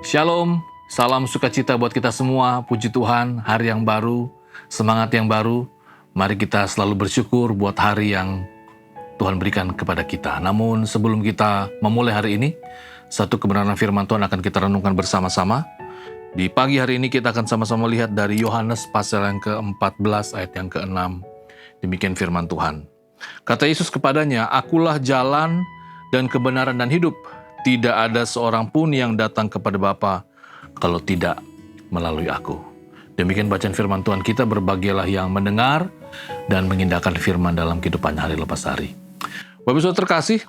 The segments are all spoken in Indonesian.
Shalom, salam sukacita buat kita semua. Puji Tuhan, hari yang baru, semangat yang baru. Mari kita selalu bersyukur buat hari yang Tuhan berikan kepada kita. Namun sebelum kita memulai hari ini, satu kebenaran firman Tuhan akan kita renungkan bersama-sama. Di pagi hari ini kita akan sama-sama lihat dari Yohanes pasal yang ke-14 ayat yang ke-6. Demikian firman Tuhan. Kata Yesus kepadanya, "Akulah jalan dan kebenaran dan hidup. Tidak ada seorang pun yang datang kepada Bapa kalau tidak melalui aku." Demikian bacaan firman Tuhan kita. Berbahagialah yang mendengar dan mengindahkan firman dalam kehidupannya hari lepas hari. Bapak Saudara terkasih,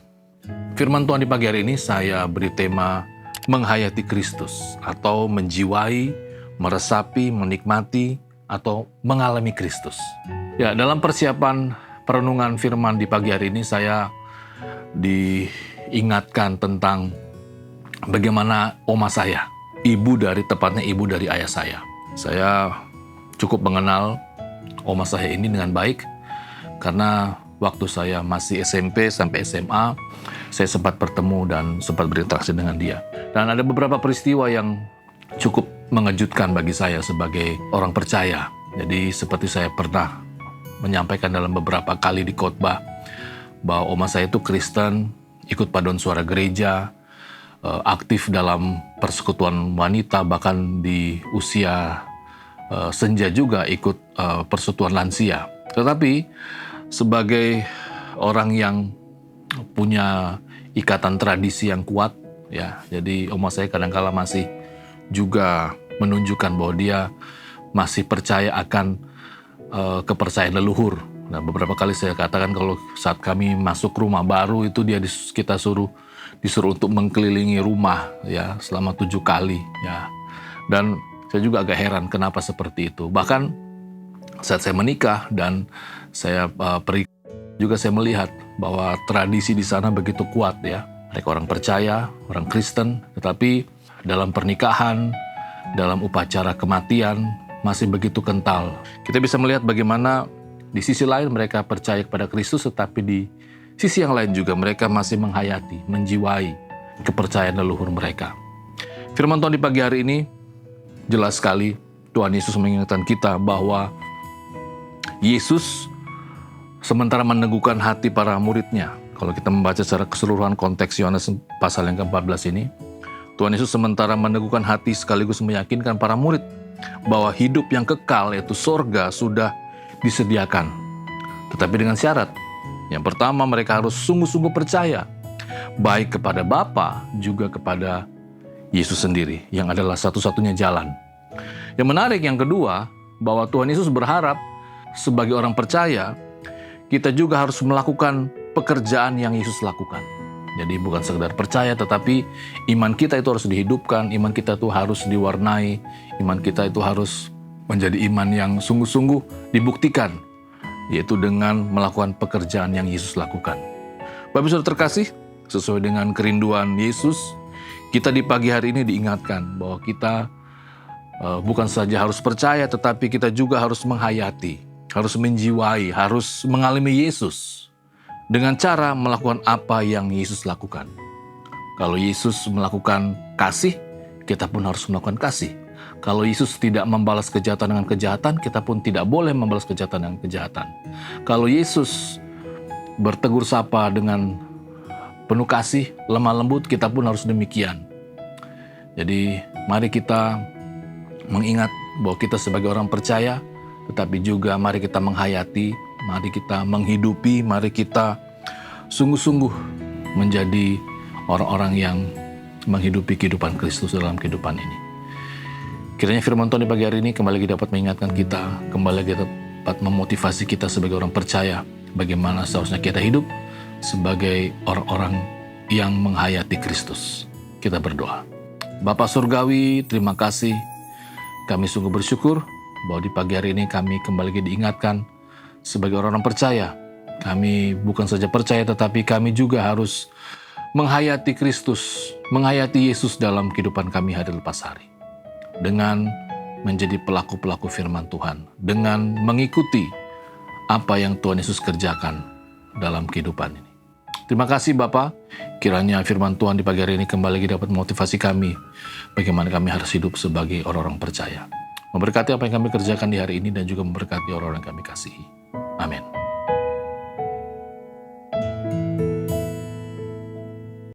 firman Tuhan di pagi hari ini saya beri tema menghayati Kristus atau menjiwai, meresapi, menikmati, atau mengalami Kristus. Ya, dalam persiapan perenungan firman di pagi hari ini saya diingatkan tentang bagaimana oma saya, tepatnya ibu dari ayah saya. Saya cukup mengenal oma saya ini dengan baik karena waktu saya masih SMP sampai SMA, saya sempat bertemu dan sempat berinteraksi dengan dia. Dan ada beberapa peristiwa yang cukup mengejutkan bagi saya sebagai orang percaya. Jadi seperti saya pernah menyampaikan dalam beberapa kali di khotbah bahwa oma saya itu Kristen, ikut paduan suara gereja, aktif dalam persekutuan wanita, bahkan di usia senja juga ikut persekutuan lansia. Tetapi sebagai orang yang punya ikatan tradisi yang kuat, ya, jadi oma saya kadang-kala masih juga menunjukkan bahwa dia masih percaya akan kepercayaan leluhur. Nah, beberapa kali saya katakan kalau saat kami masuk rumah baru itu kita disuruh untuk mengkelilingi rumah ya selama 7 kali ya. Dan saya juga agak heran kenapa seperti itu. Bahkan saat saya menikah dan saya pergi juga saya melihat bahwa tradisi di sana begitu kuat ya. Mereka orang percaya, orang Kristen, tetapi dalam pernikahan, dalam upacara kematian masih begitu kental. Kita bisa melihat bagaimana di sisi lain mereka percaya kepada Kristus, tetapi di sisi yang lain juga mereka masih menghayati, menjiwai kepercayaan leluhur mereka. Firman Tuhan di pagi hari ini jelas sekali Tuhan Yesus mengingatkan kita bahwa Yesus sementara meneguhkan hati para muridnya. Kalau kita membaca secara keseluruhan konteks Yohanes pasal yang ke-14 ini, Tuhan Yesus sementara meneguhkan hati sekaligus meyakinkan para murid bahwa hidup yang kekal yaitu sorga sudah disediakan. Tetapi dengan syarat. Yang pertama, mereka harus sungguh-sungguh percaya baik kepada Bapa juga kepada Yesus sendiri yang adalah satu-satunya jalan. Yang menarik yang kedua, bahwa Tuhan Yesus berharap sebagai orang percaya kita juga harus melakukan pekerjaan yang Yesus lakukan. Jadi bukan sekedar percaya, tetapi iman kita itu harus dihidupkan, iman kita itu harus diwarnai, iman kita itu harus menjadi iman yang sungguh-sungguh dibuktikan, yaitu dengan melakukan pekerjaan yang Yesus lakukan. Bapak Saudara terkasih, sesuai dengan kerinduan Yesus, kita di pagi hari ini diingatkan bahwa kita bukan saja harus percaya, tetapi kita juga harus menghayati, harus menjiwai, harus mengalami Yesus dengan cara melakukan apa yang Yesus lakukan. Kalau Yesus melakukan kasih, kita pun harus melakukan kasih. Kalau Yesus tidak membalas kejahatan dengan kejahatan, kita pun tidak boleh membalas kejahatan dengan kejahatan. Kalau Yesus bertegur sapa dengan penuh kasih, lemah lembut, kita pun harus demikian. Jadi mari kita mengingat bahwa kita sebagai orang percaya, tetapi juga mari kita menghayati, mari kita menghidupi, mari kita sungguh-sungguh menjadi orang-orang yang menghidupi kehidupan Kristus dalam kehidupan ini. Kiranya firman Tuhan di pagi hari ini kembali lagi dapat mengingatkan kita, kembali lagi dapat memotivasi kita sebagai orang percaya, bagaimana seharusnya kita hidup sebagai orang-orang yang menghayati Kristus. Kita berdoa. Bapa Surgawi, terima kasih. Kami sungguh bersyukur bahwa di pagi hari ini kami kembali lagi diingatkan sebagai orang-orang percaya. Kami bukan saja percaya, tetapi kami juga harus menghayati Kristus, menghayati Yesus dalam kehidupan kami hari lepas hari. Dengan menjadi pelaku-pelaku firman Tuhan, dengan mengikuti apa yang Tuhan Yesus kerjakan dalam kehidupan ini. Terima kasih Bapak, kiranya firman Tuhan di pagi hari ini kembali lagi dapat memotivasi kami bagaimana kami harus hidup sebagai orang-orang percaya. Memberkati apa yang kami kerjakan di hari ini dan juga memberkati orang-orang yang kami kasihi. Amin.